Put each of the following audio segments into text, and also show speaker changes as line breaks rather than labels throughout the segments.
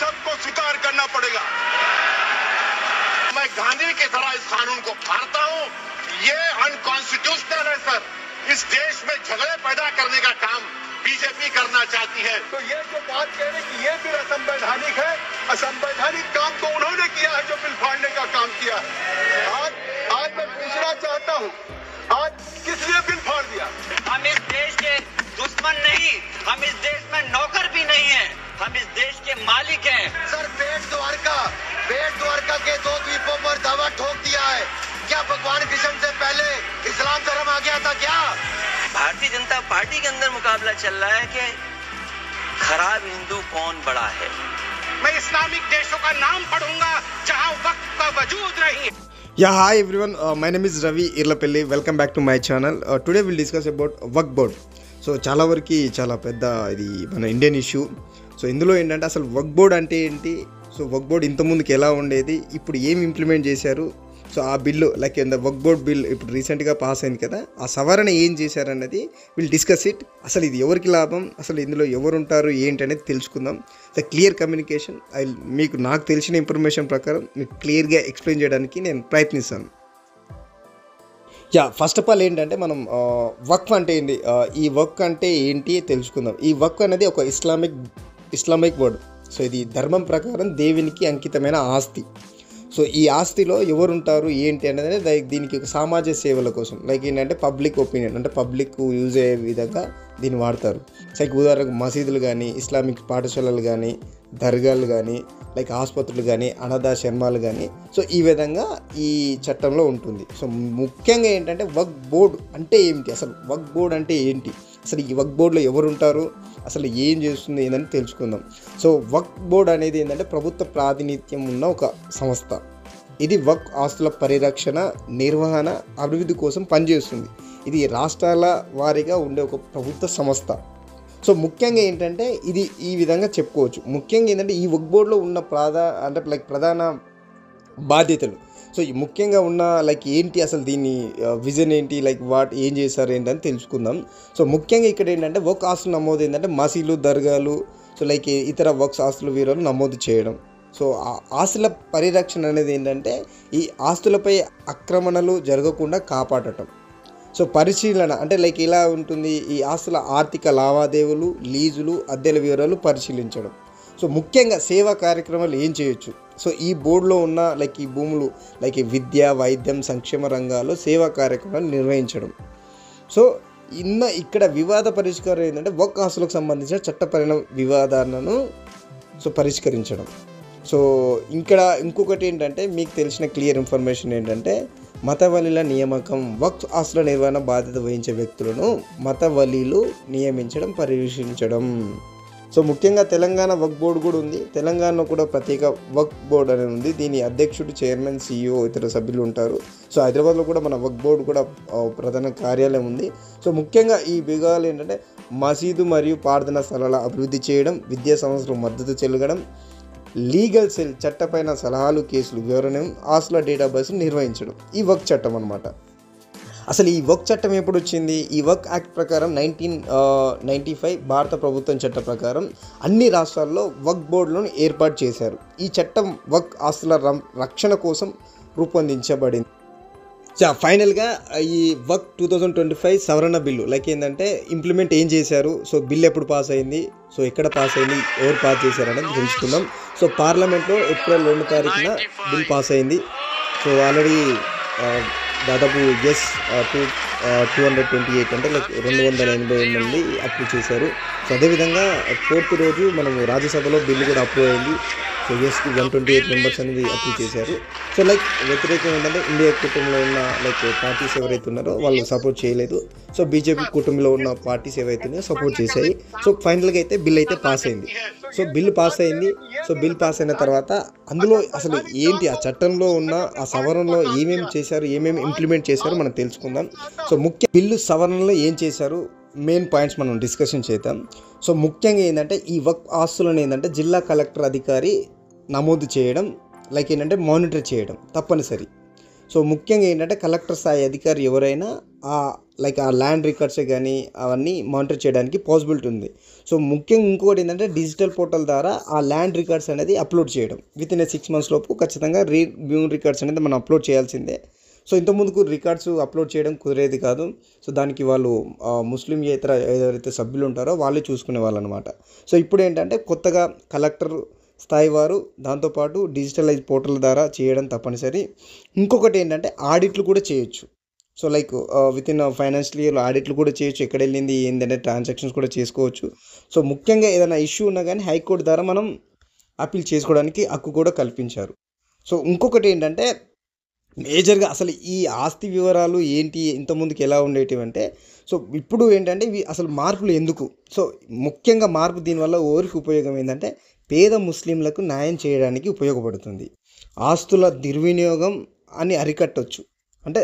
सबको स्वीकार करना पड़ेगा। मैं गांधी की तरह इस कानून को फाड़ता हूं। ये अनकॉन्स्टिट्यूशनल है सर। इस देश में झगड़े पैदा करने का काम बीजेपी करना चाहती है। तो ये जो बात कह रहे कि ये बिल असंवैधानिक है, असंवैधानिक काम तो उन्होंने किया है जो बिल फाड़ने का काम किया है। आज मैं पूछना चाहता हूँ, आज किस लिए बिल फाड़ दिया?
हम इस देश के दुश्मन नहीं, हम इस देश में नौकर भी नहीं है, हम इस देश के मालिक हैं।
सर बेट द्वारका के 2 द्वीपों पर दावा ठोक दिया है। क्या भगवान कृष्ण से पहले इस्लाम धर्म आ गया था क्या?
भारतीय जनता पार्टी के अंदर मुकाबला चल रहा है कि खराब हिंदू कौन बड़ा है।
मैं इस्लामिक देशों का नाम पढ़ूंगा जहां वक्त का वजूद नहीं।
Yeah, hi everyone. My name is Ravi Irlapelli. Welcome back to my channel. Today we'll discuss about Waqf board. So చాలా వరకు చాలా పెద్ద ఇది మన ఇండియన్ ఇష్యూ. సో ఇందులో ఏంటంటే అసలు వక్ఫ్ బోర్డ్ అంటే ఏంటి, సో వక్ఫ్ బోర్డ్ ఇంతకుముందుకు ఎలా ఉండేది, ఇప్పుడు ఏం ఇంప్లిమెంట్ చేశారు, సో ఆ బిల్లు లైక్ వక్ఫ్ బోర్డ్ బిల్ ఇప్పుడు రీసెంట్గా పాస్ అయింది కదా, ఆ సవరణ ఏం చేశారన్నది విల్ డిస్కస్ ఇట్. అసలు ఇది ఎవరికి లాభం, అసలు ఇందులో ఎవరు ఉంటారు ఏంటి అనేది తెలుసుకుందాం. ద క్లియర్ కమ్యూనికేషన్ నాకు తెలిసిన ఇన్ఫర్మేషన్ ప్రకారం మీకు క్లియర్గా ఎక్స్ప్లెయిన్ చేయడానికి నేను ప్రయత్నిస్తాను. ఫస్ట్ ఆఫ్ ఆల్ ఏంటంటే మనం వక్ఫ్ అంటే ఏంటి, ఈ వక్ఫ్ అంటే ఏంటి తెలుసుకుందాం. ఈ వక్ఫ్ అనేది ఒక ఇస్లామిక్ వర్డ్. సో ఇది ధర్మం ప్రకారం దేవునికి అంకితమైన ఆస్తి. సో ఈ ఆస్తిలో ఎవరు ఉంటారు ఏంటి అనేది దీనికి ఒక సామాజిక సేవల కోసం లైక్ ఏంటంటే పబ్లిక్ ఒపీనియన్ అంటే పబ్లిక్ యూజ్ అయ్యే విధంగా దీన్ని వాడతారు. లైక్ ఉదాహరణకు మసీదులు కానీ, ఇస్లామిక్ పాఠశాలలు కానీ, దర్గాలు కానీ, లైక్ ఆసుపత్రులు కానీ, అనాథాశ్రమాలు కానీ, సో ఈ విధంగా ఈ చట్టంలో ఉంటుంది. సో ముఖ్యంగా ఏంటంటే వక్ఫ్ బోర్డ్ అంటే ఏమిటి, అసలు వక్ఫ్ బోర్డ్ అంటే ఏంటి, అసలు ఈ వక్ఫ్ బోర్డులో ఎవరు ఉంటారు, అసలు ఏం చేస్తుంది ఏందని తెలుసుకుందాం. సో వక్ఫ్ బోర్డ్ అనేది ఏంటంటే ప్రభుత్వ ప్రాతినిధ్యం ఉన్న ఒక సంస్థ. ఇది వక్ఫ్ ఆస్తుల పరిరక్షణ, నిర్వహణ, అభివృద్ధి కోసం పనిచేస్తుంది. ఇది రాష్ట్రాల వారీగా ఉండే ఒక ప్రభుత్వ సంస్థ. సో ముఖ్యంగా ఏంటంటే ఇది ఈ విధంగా చెప్పుకోవచ్చు. ముఖ్యంగా ఏంటంటే ఈ వక్ఫ్ బోర్డులో ఉన్న ప్రధాన బాధ్యతలు, సో ఈ ముఖ్యంగా ఉన్న లైక్ ఏంటి, అసలు దీన్ని విజన్ ఏంటి, లైక్ ఏం చేశారు ఏంటని తెలుసుకుందాం. సో ముఖ్యంగా ఇక్కడ ఏంటంటే వక్ఫ్ ఆస్తులు నమోదు ఏంటంటే మసీదులు, దర్గాలు, సో లైక్ ఇతర వక్ఫ్ ఆస్తుల వివరాలు నమోదు చేయడం. సో ఆస్తుల పరిరక్షణ అనేది ఏంటంటే ఈ ఆస్తులపై ఆక్రమణలు జరగకుండా కాపాడటం. సో పరిశీలన అంటే లైక్ ఇలా ఉంటుంది, ఈ ఆస్తుల ఆర్థిక లావాదేవీలు, లీజులు, అద్దెల వివరాలు పరిశీలించడం. సో ముఖ్యంగా సేవా కార్యక్రమాలు ఏం చేయొచ్చు, సో ఈ బోర్డులో ఉన్న లైక్ ఈ భూములు లైక్ విద్య, వైద్యం, సంక్షేమ రంగాల్లో సేవా కార్యక్రమాలు నిర్వహించడం. సో ఇక్కడ వివాద పరిష్కారం ఏంటంటే వక్ఫ్ ఆస్తులకు సంబంధించిన చట్టపరమైన వివాదాలను సో పరిష్కరించడం. సో ఇంకొకటి ఏంటంటే మీకు తెలిసిన క్లియర్ ఇన్ఫర్మేషన్ ఏంటంటే మతవలీల నియామకం. వక్ఫ్ ఆస్తుల నిర్వహణ బాధ్యత వహించే వ్యక్తులను మతవలీలు నియమించడం, పర్యవేక్షించడం. సో ముఖ్యంగా తెలంగాణ వక్ఫ్ బోర్డు కూడా ఉంది. తెలంగాణలో కూడా ప్రత్యేక వక్ఫ్ బోర్డు అనేది ఉంది. దీని అధ్యక్షుడు, చైర్మన్, CEO, ఇతర సభ్యులు ఉంటారు. సో హైదరాబాద్లో కూడా మన వక్ఫ్ బోర్డు కూడా ప్రధాన కార్యాలయం ఉంది. సో ముఖ్యంగా ఈ విభాగాలు ఏంటంటే మసీదు మరియు ప్రార్థనా స్థలాల అభివృద్ధి చేయడం, విద్యా సంస్థలకు మద్దతు చెల్లగడం, లీగల్ సెల్ చట్టపైన సలహాలు, కేసులు, వివరణ, ఆస్తుల డేటాబేస్ నిర్వహించడం. ఈ వక్ఫ్ చట్టం అనమాట. అసలు ఈ వక్ఫ్ చట్టం ఎప్పుడు వచ్చింది? ఈ వక్ఫ్ యాక్ట్ ప్రకారం 1995 భారత ప్రభుత్వం చట్టం ప్రకారం అన్ని రాష్ట్రాల్లో వక్ఫ్ బోర్డులను ఏర్పాటు చేశారు. ఈ చట్టం వక్ఫ్ ఆస్తుల రక్షణ కోసం రూపొందించబడింది. ఫైనల్గా ఈ వక్ఫ్ 2025 సవరణ బిల్లు లైక్ ఏంటంటే ఇంప్లిమెంట్ ఏం చేశారు, సో బిల్ ఎప్పుడు పాస్ అయింది, సో ఎక్కడ పాస్ అయింది, ఎవరు పాస్ చేశారు అనేది తెలుసుకుందాం. సో పార్లమెంట్లో ఏప్రిల్ 2 తారీఖున బిల్ పాస్ అయింది. సో ఆల్రెడీ దాదాపు 228 అంటే లైక్ 280 మంది అప్రూవ్ చేశారు. సో అదేవిధంగా 4th రోజు మనము రాజ్యసభలో బిల్లు కూడా అప్రూవ్ అయింది. సో ఎస్కి 128 మెంబర్స్ అనేది అప్రూవ్ చేశారు. సో లైక్ వ్యతిరేకం ఏంటంటే ఇండియా కూటమిలో ఉన్న లైక్ పార్టీస్ ఎవరైతే ఉన్నారో వాళ్ళు సపోర్ట్ చేయలేదు. సో బీజేపీ కూటమిలో ఉన్న పార్టీస్ ఏవైతే ఉన్నాయో సపోర్ట్ చేశాయి. సో ఫైనల్గా అయితే బిల్ అయితే పాస్ అయింది. సో బిల్ పాస్ అయింది. సో బిల్ పాస్ అయిన తర్వాత అందులో అసలు ఏంటి, ఆ చట్టంలో ఉన్న ఆ సవరణలో ఏమేమి చేశారు, ఏమేమి ఇంప్లిమెంట్ చేశారో మనం తెలుసుకుందాం. సో ముఖ్య బిల్లు సవరణలో ఏం చేశారు, మెయిన్ పాయింట్స్ మనం డిస్కషన్ చేద్దాం. సో ముఖ్యంగా ఏంటంటే ఈ వక్ఫ్ ఆస్తులను ఏంటంటే జిల్లా కలెక్టర్ అధికారి నమోదు చేయడం, లైక్ ఏంటంటే మానిటర్ చేయడం తప్పనిసరి. సో ముఖ్యంగా ఏంటంటే కలెక్టర్ స్థాయి అధికారి ఎవరైనా లైక్ ఆ ల్యాండ్ రికార్డ్సే కానీ అవన్నీ మానిటర్ చేయడానికి పాసిబిలిటీ ఉంది. సో ముఖ్యంగా ఇంకోటి ఏంటంటే డిజిటల్ పోర్టల్ ద్వారా ఆ ల్యాండ్ రికార్డ్స్ అనేది అప్లోడ్ చేయడం వితిన్ 6 months లోపు ఖచ్చితంగా భూమి రికార్డ్స్ అనేది మనం అప్లోడ్ చేయాల్సిందే. సో ఇంతకుముందుకు రికార్డ్స్ అప్లోడ్ చేయడం కుదిరేది కాదు. సో దానికి వాళ్ళు ముస్లిం ఎవరైతే సభ్యులు ఉంటారో వాళ్ళే చూసుకునే వాళ్ళు అనమాట. సో ఇప్పుడు ఏంటంటే కొత్తగా కలెక్టర్ స్థాయి వారు దాంతోపాటు డిజిటలైజ్ పోర్టల్ ద్వారా చేయడం తప్పనిసరి. ఇంకొకటి ఏంటంటే ఆడిట్లు కూడా చేయొచ్చు. సో లైక్ వితిన్ ఫైనాన్షియల్ ఇయర్లో ఆడిట్లు కూడా చేయొచ్చు, ఎక్కడ వెళ్ళింది ఏంటంటే ట్రాన్సాక్షన్స్ కూడా చేసుకోవచ్చు. సో ముఖ్యంగా ఏదైనా ఇష్యూ ఉన్నా కానీ హైకోర్టు ద్వారా మనం అప్పీల్ చేసుకోవడానికి హక్కు కూడా కల్పించారు. సో ఇంకొకటి ఏంటంటే మేజర్గా అసలు ఈ ఆస్తి వివరాలు ఏంటి ఇంతకుముందుకు ఎలా ఉండేటివి అంటే, సో ఇప్పుడు ఏంటంటే ఇవి అసలు మార్పులు ఎందుకు, సో ముఖ్యంగా మార్పు దీనివల్ల ఎవరికి ఉపయోగం ఏంటంటే పేద ముస్లింలకు న్యాయం చేయడానికి ఉపయోగపడుతుంది. ఆస్తుల దుర్వినియోగం అని అరికట్టవచ్చు. అంటే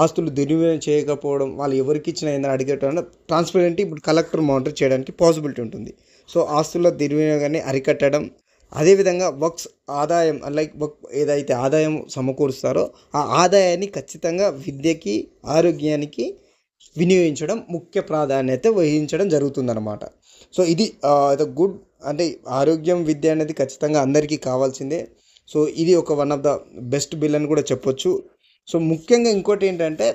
ఆస్తులు దుర్వినియోగం చేయకపోవడం, వాళ్ళు ఎవరికి ఇచ్చినా ఏందని అడిగేటం ట్రాన్స్పరెంట్ ఇప్పుడు కలెక్టర్ మానిటర్ చేయడానికి పాసిబిలిటీ ఉంటుంది. సో ఆస్తుల దుర్వినియోగాన్ని అరికట్టడం, అదేవిధంగా వక్స్ ఆదాయం లైక్ ఏదైతే ఆదాయం సమకూరుస్తారో ఆ ఆదాయాన్ని ఖచ్చితంగా విద్యకి ఆరోగ్యానికి వినియోగించడం ముఖ్య ప్రాధాన్యత వహించడం జరుగుతుందన్నమాట. సో ఇది గుడ్, అంటే ఆరోగ్యం విద్య అనేది ఖచ్చితంగా అందరికీ కావాల్సిందే. సో ఇది ఒక one of the best bill అని కూడా చెప్పొచ్చు. సో ముఖ్యంగా ఇంకోటి ఏంటంటే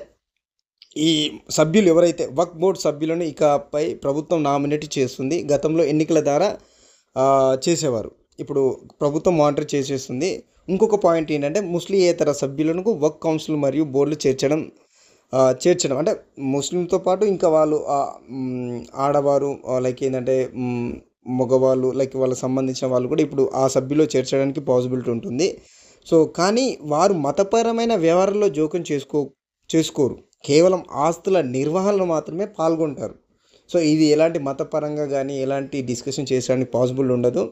ఈ సభ్యులు ఎవరైతే వక్ఫ్ బోర్డు సభ్యులను ఇకపై ప్రభుత్వం నామినేట్ చేస్తుంది. గతంలో ఎన్నికల ద్వారా చేసేవారు, ఇప్పుడు ప్రభుత్వం మానిటర్ చేసేస్తుంది. ఇంకొక పాయింట్ ఏంటంటే ముస్లిమేతర సభ్యులను వక్ఫ్ కౌన్సిల్ మరియు బోర్డులు చేర్చడం అంటే ముస్లింతో పాటు ఇంకా వాళ్ళు ఆడవారు లైక్ ఏంటంటే మగవాళ్ళు లైక్ వాళ్ళకి సంబంధించిన వాళ్ళు కూడా ఇప్పుడు ఆ సభ్యులో చేర్చడానికి పాసిబిలిటీ ఉంటుంది. సో కానీ వారు మతపరమైన వ్యవహారాల్లో జోక్యం చేసుకోరు, కేవలం ఆస్తుల నిర్వహణలో మాత్రమే పాల్గొంటారు. సో ఇది ఎలాంటి మతపరంగా కానీ ఎలాంటి డిస్కషన్ చేసడానికి పాసిబుల్ ఉండదు.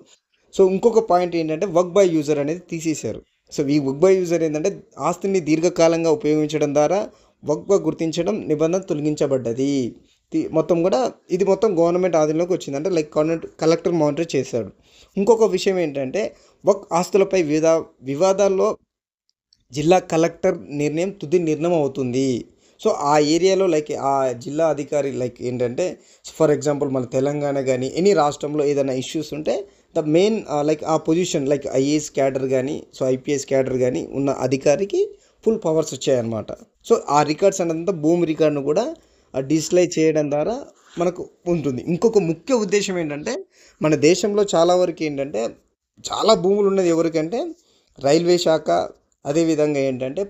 సో ఇంకొక పాయింట్ ఏంటంటే వక్ఫ్ బై యూజర్ అనేది తీసేశారు. సో ఈ వక్ఫ్ బై యూజర్ ఏంటంటే ఆస్తిని దీర్ఘకాలంగా ఉపయోగించడం ద్వారా వక్ఫ్గా గుర్తించడం నిబంధన తొలగించబడ్డది. మొత్తం కూడా ఇది మొత్తం గవర్నమెంట్ ఆధీనంలోకి వచ్చింది, అంటే లైక్ కలెక్టర్ మానిటర్ చేశాడు. ఇంకొక విషయం ఏంటంటే వక్ఫ్ ఆస్తులపై వివాదాల్లో జిల్లా కలెక్టర్ నిర్ణయం తుది నిర్ణయం అవుతుంది. సో ఆ ఏరియాలో లైక్ ఆ జిల్లా అధికారి లైక్ ఏంటంటే ఫర్ ఎగ్జాంపుల్ మన తెలంగాణ కానీ ఎనీ రాష్ట్రంలో ఏదైనా ఇష్యూస్ ఉంటే ద మెయిన్ లైక్ ఆ పొజిషన్ లైక్ ఐఏఎస్ క్యాడర్ కానీ సో ఐపీఎస్ క్యాడర్ కానీ ఉన్న అధికారికి ఫుల్ పవర్స్ వచ్చాయన్నమాట. సో ఆ రికార్డ్స్ అనేంత భూమి రికార్డును కూడా డిజిటలైజ్ చేయడం ద్వారా మనకు ఉంటుంది. ఇంకొక ముఖ్య ఉద్దేశం ఏంటంటే మన దేశంలో చాలా వరకు ఏంటంటే చాలా భూములు ఉన్నది ఎవరికంటే రైల్వే శాఖ, అదేవిధంగా ఏంటంటే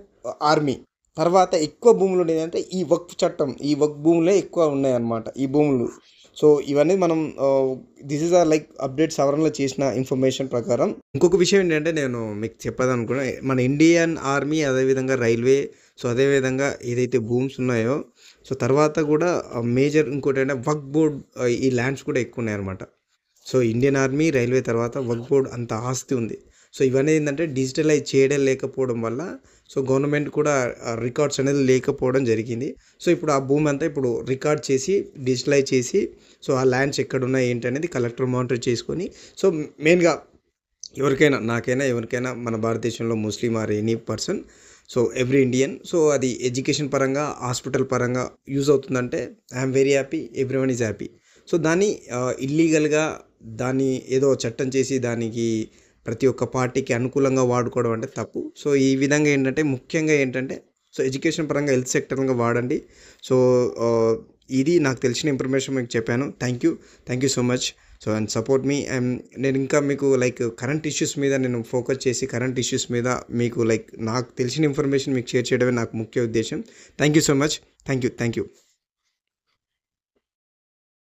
ఆర్మీ, తర్వాత ఎక్కువ భూములు ఉండేదంటే ఈ వక్ఫ్ చట్టం, ఈ వక్ఫ్ భూములే ఎక్కువ ఉన్నాయన్నమాట ఈ భూములు. సో ఇవన్నీ మనం this is or like update సవరణలో చేసిన ఇన్ఫర్మేషన్ ప్రకారం. ఇంకొక విషయం ఏంటంటే నేను మీకు చెప్పాలనుకున్నా, మన ఇండియన్ ఆర్మీ అదేవిధంగా రైల్వే, సో అదేవిధంగా ఏదైతే భూమ్స్ ఉన్నాయో సో తర్వాత కూడా మేజర్ ఇంకోటి అంటే వక్ఫ్ బోర్డ్ ఈ ల్యాండ్స్ కూడా ఎక్కువ ఉన్నాయన్నమాట. సో ఇండియన్ ఆర్మీ, రైల్వే తర్వాత వక్ఫ్ బోర్డ్ అంత ఆస్తి ఉంది. సో ఇవన్నీ ఏంటంటే డిజిటలైజ్ చేయడం లేకపోవడం వల్ల సో గవర్నమెంట్ కూడా రికార్డ్స్ అనేది లేకపోవడం జరిగింది. సో ఇప్పుడు ఆ భూమి అంతా ఇప్పుడు రికార్డ్ చేసి డిజిటలైజ్ చేసి సో ఆ ల్యాండ్స్ ఎక్కడున్నాయి ఏంటి అనేది కలెక్టర్ మానిటర్ చేసుకొని సో మెయిన్గా ఎవరికైనా మన భారతదేశంలో ముస్లిం or any person, so every Indian, so అది ఎడ్యుకేషన్ పరంగా హాస్పిటల్ పరంగా యూజ్ అవుతుందంటే I'm very happy, every one is happy. So దాన్ని ఇల్లీగల్గా దాన్ని ఏదో చట్టం చేసి దానికి ప్రతి ఒక్క పార్టీకి అనుకూలంగా వాడుకోవడం అంటే తప్పు. సో ఈ విధంగా ఏంటంటే ముఖ్యంగా ఏంటంటే సో ఎడ్యుకేషన్ పరంగా హెల్త్ సెక్టర్గా వాడండి. సో ఇది నాకు తెలిసిన ఇన్ఫర్మేషన్ మీకు చెప్పాను. Thank you so much. So and support me. నేను ఇంకా మీకు లైక్ కరెంట్ ఇష్యూస్ మీద నేను ఫోకస్ చేసి కరెంట్ ఇష్యూస్ మీద మీకు లైక్ నాకు తెలిసిన ఇన్ఫర్మేషన్ మీకు షేర్ చేయడమే నాకు ముఖ్య ఉద్దేశం. Thank you so much. Thank you.